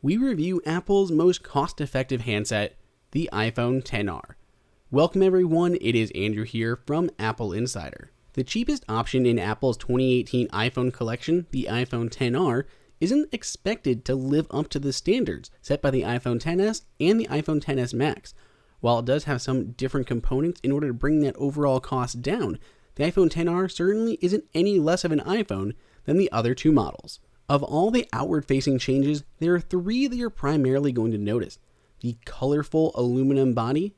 we review Apple's most cost-effective handset, the iPhone XR. Welcome everyone, it is Andrew here from AppleInsider. The cheapest option in Apple's 2018 iPhone collection, the iPhone XR, isn't expected to live up to the standards set by the iPhone XS and the iPhone XS Max. While it does have some different components in order to bring that overall cost down, the iPhone XR certainly isn't any less of an iPhone than the other two models. Of all the outward-facing changes, there are three that you're primarily going to notice: the colorful aluminum body,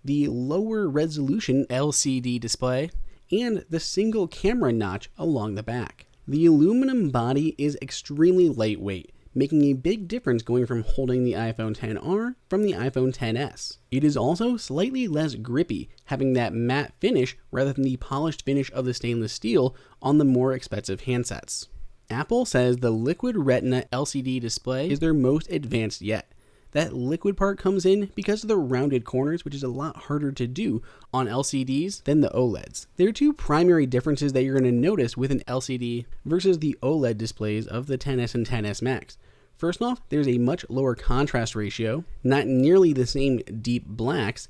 the lower resolution LCD display, and the single camera notch along the back. The aluminum body is extremely lightweight, making a big difference going from holding the iPhone XR from the iPhone XS. It is also slightly less grippy, having that matte finish rather than the polished finish of the stainless steel on the more expensive handsets. Apple says the Liquid Retina LCD display is their most advanced yet. That liquid part comes in because of the rounded corners, which is a lot harder to do on LCDs than the OLEDs. There are two primary differences that you're going to notice with an LCD versus the OLED displays of the XS and XS Max. First off, there's a much lower contrast ratio, not nearly the same deep blacks,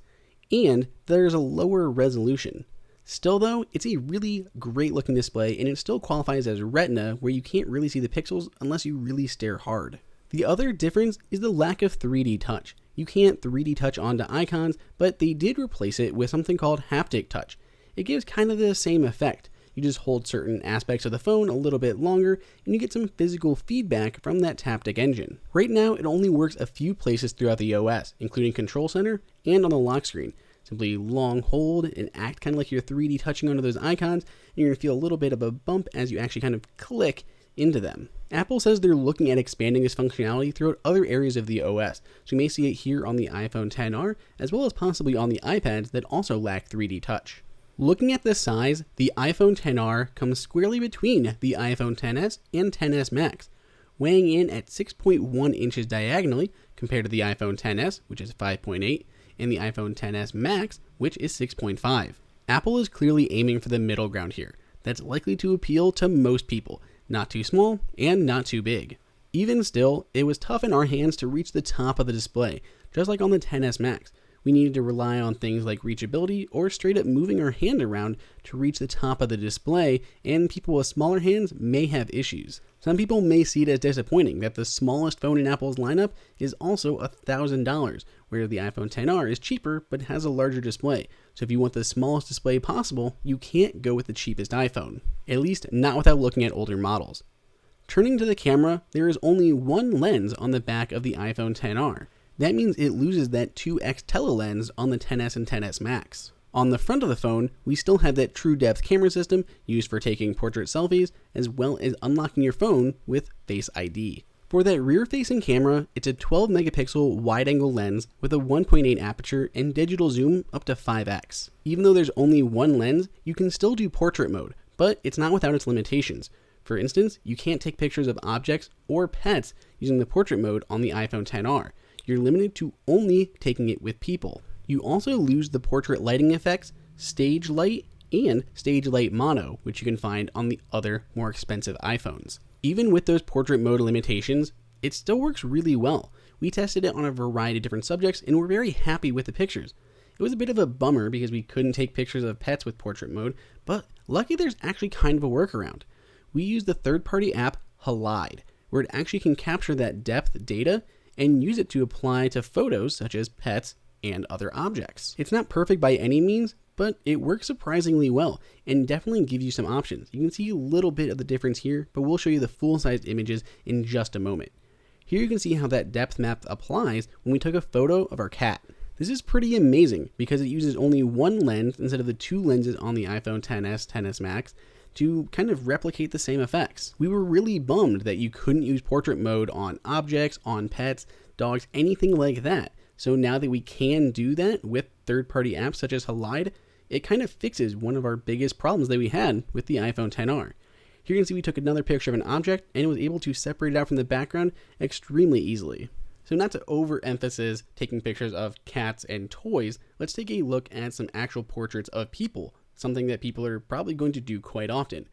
and there's a lower resolution. Still though, it's a really great looking display, and it still qualifies as Retina, where you can't really see the pixels unless you really stare hard. The other difference is the lack of 3D touch. You can't 3D touch onto icons, but they did replace it with something called haptic touch. It gives kind of the same effect. You just hold certain aspects of the phone a little bit longer, and you get some physical feedback from that haptic engine. Right now, it only works a few places throughout the OS, including Control Center and on the lock screen. Simply long hold and act kind of like you're 3D touching onto those icons, and you're going to feel a little bit of a bump as you actually kind of click into them. Apple says they're looking at expanding this functionality throughout other areas of the OS, so you may see it here on the iPhone XR, as well as possibly on the iPads that also lack 3D touch. Looking at the size, the iPhone XR comes squarely between the iPhone XS and XS Max, weighing in at 6.1 inches diagonally compared to the iPhone XS, which is 5.8, and the iPhone XS Max, which is 6.5. Apple is clearly aiming for the middle ground here. That's likely to appeal to most people, not too small and not too big. Even still, it was tough in our hands to reach the top of the display, just like on the XS Max. We needed to rely on things like reachability or straight up moving our hand around to reach the top of the display, and people with smaller hands may have issues. Some people may see it as disappointing that the smallest phone in Apple's lineup is also $1,000, where the iPhone XR is cheaper but has a larger display. So if you want the smallest display possible, you can't go with the cheapest iPhone, at least not without looking at older models. Turning to the camera, there is only one lens on the back of the iPhone XR. That means it loses that 2x telelens on the XS and XS Max. On the front of the phone, we still have that true depth camera system used for taking portrait selfies, as well as unlocking your phone with Face ID. For that rear-facing camera, it's a 12 megapixel wide-angle lens with a 1.8 aperture and digital zoom up to 5x. Even though there's only one lens, you can still do portrait mode, but it's not without its limitations. For instance, you can't take pictures of objects or pets using the portrait mode on the iPhone XR. You're limited to only taking it with people. You also lose the portrait lighting effects, stage light, and stage light mono, which you can find on the other more expensive iPhones. Even with those portrait mode limitations, it still works really well. We tested it on a variety of different subjects and we're very happy with the pictures. It was a bit of a bummer because we couldn't take pictures of pets with portrait mode, but lucky there's actually kind of a workaround. We use the third-party app Halide, where it actually can capture that depth data and use it to apply to photos such as pets and other objects. It's not perfect by any means, but it works surprisingly well and definitely gives you some options. You can see a little bit of the difference here, but we'll show you the full-sized images in just a moment. Here you can see how that depth map applies when we took a photo of our cat. This is pretty amazing because it uses only one lens instead of the two lenses on the iPhone XS, XS Max, to kind of replicate the same effects. We were really bummed that you couldn't use portrait mode on objects, on pets, dogs, anything like that. So now that we can do that with third-party apps such as Halide, it kind of fixes one of our biggest problems that we had with the iPhone XR. Here you can see we took another picture of an object and it was able to separate it out from the background extremely easily. So not to overemphasize taking pictures of cats and toys, let's take a look at some actual portraits of people, something that people are probably going to do quite often.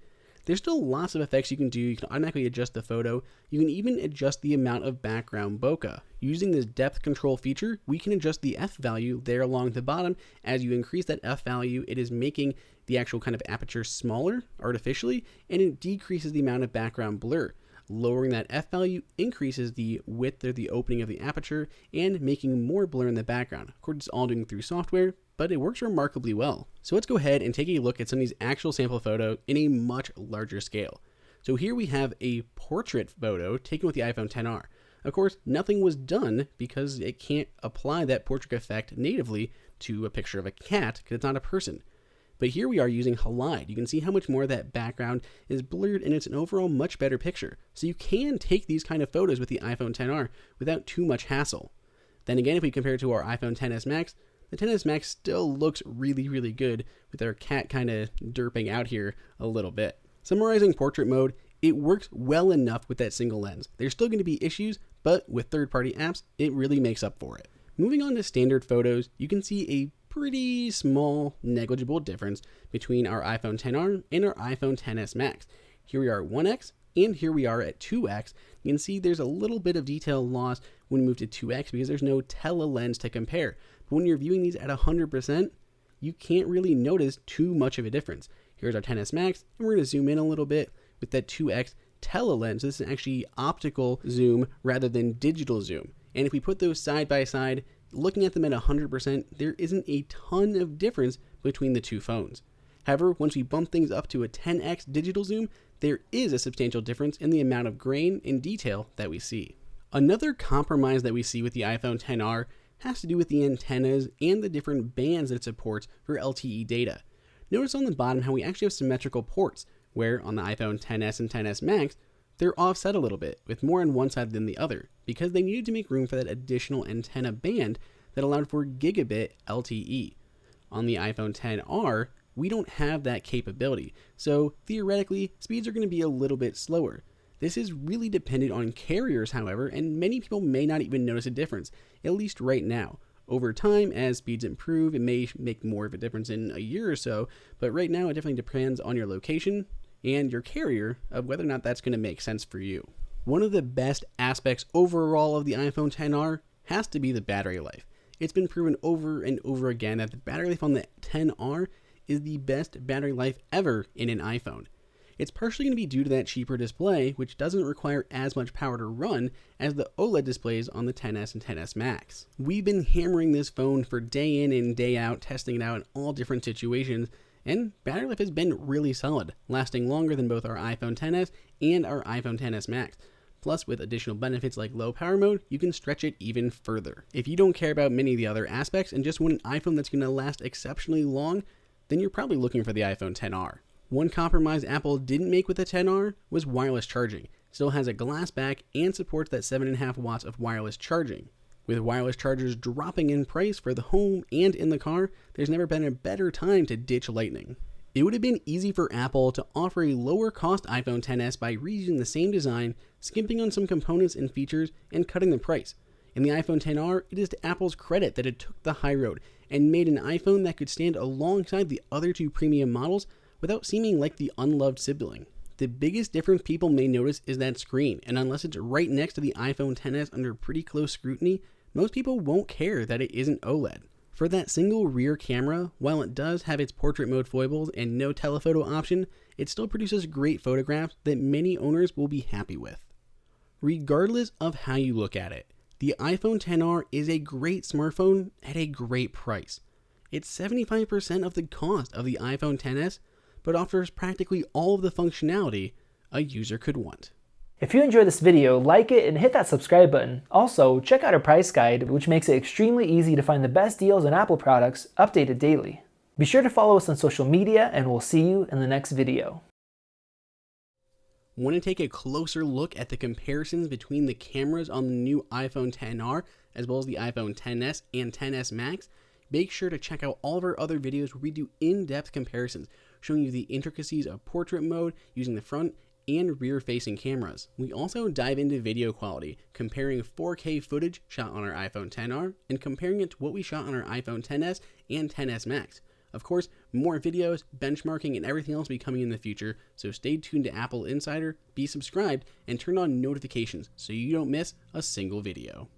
There's still lots of effects you can do. You can automatically adjust the photo. You can even adjust the amount of background bokeh. Using this depth control feature, we can adjust the f value there along the bottom. As you increase that f value, it is making the actual kind of aperture smaller artificially, and it decreases the amount of background blur. Lowering that f value increases the width or the opening of the aperture and making more blur in the background. Of course, it's all doing through software, but it works remarkably well. So let's go ahead and take a look at some of these actual sample photos in a much larger scale. So here we have a portrait photo taken with the iPhone XR. Of course, nothing was done because it can't apply that portrait effect natively to a picture of a cat because it's not a person. But here we are using Halide. You can see how much more of that background is blurred, and it's an overall much better picture. So you can take these kind of photos with the iPhone XR without too much hassle. Then again, if we compare it to our iPhone XS Max, the XS Max still looks really, really good with our cat kind of derping out here a little bit. Summarizing portrait mode, it works well enough with that single lens. There's still going to be issues, but with third-party apps, it really makes up for it. Moving on to standard photos, you can see a pretty small, negligible difference between our iPhone XR and our iPhone XS Max. Here we are at 1x, and here we are at 2x. You can see there's a little bit of detail lost when we move to 2x because there's no tele-lens to compare. But when you're viewing these at 100%, you can't really notice too much of a difference. Here's our XS Max, and we're going to zoom in a little bit with that 2x tele-lens. This is actually optical zoom rather than digital zoom. And if we put those side by side, looking at them at 100%, there isn't a ton of difference between the two phones. However, once we bump things up to a 10x digital zoom, there is a substantial difference in the amount of grain and detail that we see. Another compromise that we see with the iPhone XR has to do with the antennas and the different bands that it supports for LTE data. Notice on the bottom how we actually have symmetrical ports, where on the iPhone XS and XS Max, they're offset a little bit, with more on one side than the other, because they needed to make room for that additional antenna band that allowed for gigabit LTE. On the iPhone XR, we don't have that capability, so theoretically, speeds are going to be a little bit slower. This is really dependent on carriers, however, and many people may not even notice a difference, at least right now. Over time, as speeds improve, it may make more of a difference in a year or so, but right now it definitely depends on your location and your carrier of whether or not that's going to make sense for you. One of the best aspects overall of the iPhone XR has to be the battery life. It's been proven over and over again that the battery life on the XR is the best battery life ever in an iPhone. It's partially going to be due to that cheaper display, which doesn't require as much power to run as the OLED displays on the XS and XS Max. We've been hammering this phone for day in and day out, testing it out in all different situations, and battery life has been really solid, lasting longer than both our iPhone XS and our iPhone XS Max. Plus, with additional benefits like low power mode, you can stretch it even further. If you don't care about many of the other aspects and just want an iPhone that's going to last exceptionally long, then you're probably looking for the iPhone XR. One compromise Apple didn't make with the XR was wireless charging. It still has a glass back and supports that 7.5 watts of wireless charging. With wireless chargers dropping in price for the home and in the car, there's never been a better time to ditch Lightning. It would have been easy for Apple to offer a lower cost iPhone XS by reusing the same design, skimping on some components and features, and cutting the price. In the iPhone XR, it is to Apple's credit that it took the high road and made an iPhone that could stand alongside the other two premium models without seeming like the unloved sibling. The biggest difference people may notice is that screen, and unless it's right next to the iPhone XS under pretty close scrutiny, most people won't care that it isn't OLED. For that single rear camera, while it does have its portrait mode foibles and no telephoto option, it still produces great photographs that many owners will be happy with. Regardless of how you look at it, the iPhone XR is a great smartphone at a great price. It's 75% of the cost of the iPhone XS, but offers practically all of the functionality a user could want. If you enjoyed this video, like it and hit that subscribe button. Also, check out our price guide, which makes it extremely easy to find the best deals on Apple products, updated daily. Be sure to follow us on social media, and we'll see you in the next video. Want to take a closer look at the comparisons between the cameras on the new iPhone XR, as well as the iPhone XS and XS Max? Make sure to check out all of our other videos where we do in-depth comparisons, showing you the intricacies of portrait mode using the front and rear-facing cameras. We also dive into video quality, comparing 4K footage shot on our iPhone XR and comparing it to what we shot on our iPhone XS and XS Max. Of course, more videos, benchmarking, and everything else will be coming in the future, so stay tuned to Apple Insider, be subscribed, and turn on notifications so you don't miss a single video.